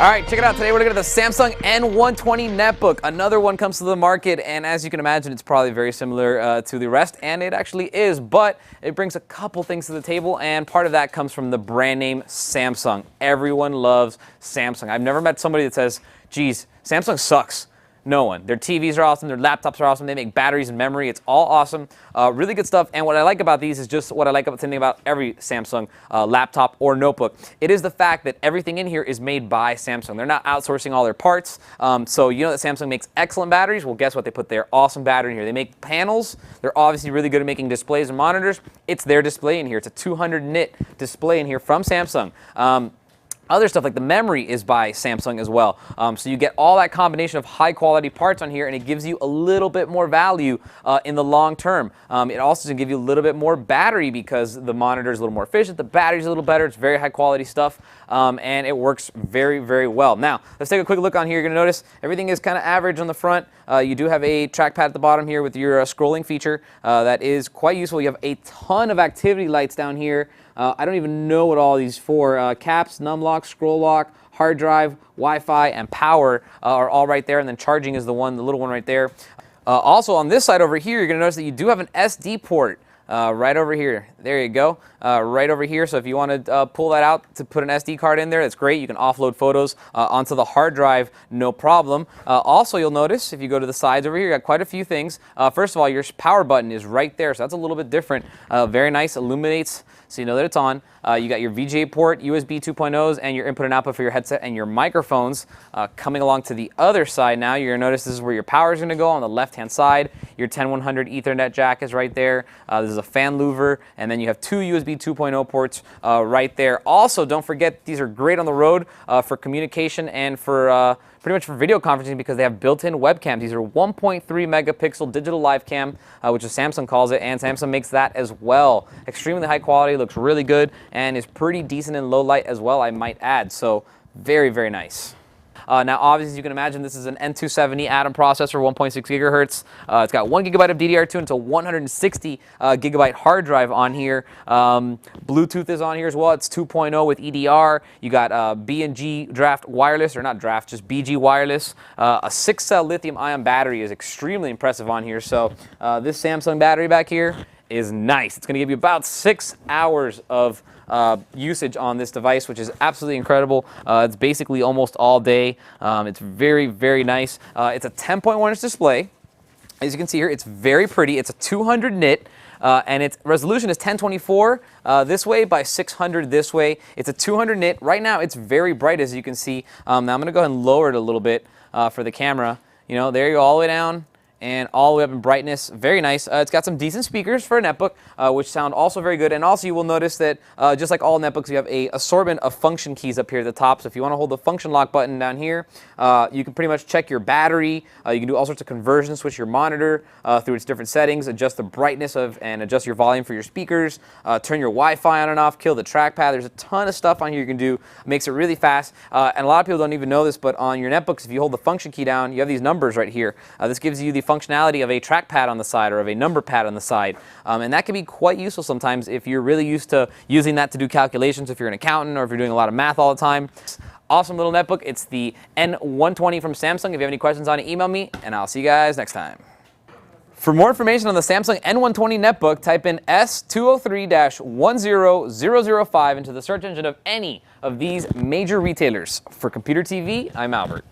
All right, check it out. Today we're looking at the Samsung N120 Netbook. Another one comes to the market, and as you can imagine, it's probably very similar to the rest, and it actually is, but it brings a couple things to the table, and part of that comes from the brand name Samsung. Everyone loves Samsung. I've never met somebody that says, geez, Samsung sucks. No one. Their TVs are awesome, their laptops are awesome, they make batteries and memory, it's all awesome. Really good stuff, and what I like about these is just what I like about something about every Samsung laptop or notebook. It is the fact that everything in here is made by Samsung. They're not outsourcing all their parts, so you know that Samsung makes excellent batteries. Well, guess what? They put their awesome battery in here. They make panels. They're obviously really good at making displays and monitors. It's their display in here. It's a 200 nit display in here from Samsung. Other stuff like the memory is by Samsung as well. So you get all that combination of high quality parts on here, and it gives you a little bit more value in the long term. It also can give you a little bit more battery because the monitor is a little more efficient, the battery's a little better, it's very high quality stuff, and it works very, very well. Now, let's take a quick look on here. You're gonna notice everything is kind of average on the front. You do have a trackpad at the bottom here with your scrolling feature. That is quite useful. You have a ton of activity lights down here. I don't even know what all these for. Caps, num lock, scroll lock, hard drive, Wi-Fi, and power are all right there, and then charging is the little one right there. Also on this side over here, you're gonna notice that you do have an SD port. Right over here. There you go. Right over here. So if you want to pull that out to put an SD card in there, that's great. You can offload photos onto the hard drive, no problem. Also, you'll notice if you go to the sides over here, you got quite a few things. First of all, your power button is right there, so that's a little bit different. Very nice. Illuminates, so you know that it's on. You got your VGA port, USB 2.0s, and your input and output for your headset and your microphones. Coming along to the other side now, you're going to notice this is where your power is going to go on the left-hand side. Your 10100 Ethernet jack is right there. This is a fan louver, and then you have two USB 2.0 ports right there. Also, don't forget, these are great on the road for communication and for pretty much for video conferencing because they have built-in webcams. These are 1.3 megapixel digital live cam, which is Samsung calls it, and Samsung makes that as well. Extremely high quality, looks really good, and is pretty decent in low light as well, I might add. So very, very nice. Now, obviously, as you can imagine, this is an N270 Atom processor, 1.6 gigahertz. It's got 1 gigabyte of DDR2 and it's a 160 gigabyte hard drive on here. Bluetooth is on here as well. It's 2.0 with EDR. You got B&G draft wireless, or not draft, just BG wireless. A 6-cell lithium-ion battery is extremely impressive on here. So this Samsung battery back here is nice. It's going to give you about 6 hours of usage on this device, which is absolutely incredible. It's basically almost all day. It's very, very nice. It's a 10.1-inch display. As you can see here, it's very pretty. It's a 200 nit. And its resolution is 1024 this way by 600 this way. It's a 200 nit. Right now, it's very bright, as you can see. Now, I'm going to go ahead and lower it a little bit for the camera. You know, there you go, all the way down and all the way up in brightness. Very nice. It's got some decent speakers for a netbook, which sound also very good. And also you will notice that just like all netbooks, you have a assortment of function keys up here at the top. So if you want to hold the function lock button down here, you can pretty much check your battery. You can do all sorts of conversions, switch your monitor through its different settings, adjust the brightness of and adjust your volume for your speakers, turn your Wi-Fi on and off, kill the trackpad. There's a ton of stuff on here you can do. Makes it really fast. And a lot of people don't even know this, but on your netbooks, if you hold the function key down, you have these numbers right here. This gives you the functionality of a trackpad on the side or of a number pad on the side. And that can be quite useful sometimes if you're really used to using that to do calculations, if you're an accountant or if you're doing a lot of math all the time. Awesome little netbook. It's the N120 from Samsung. If you have any questions on it, email me, and I'll see you guys next time. For more information on the Samsung N120 Netbook, type in S203-10005 into the search engine of any of these major retailers. For Computer TV, I'm Albert.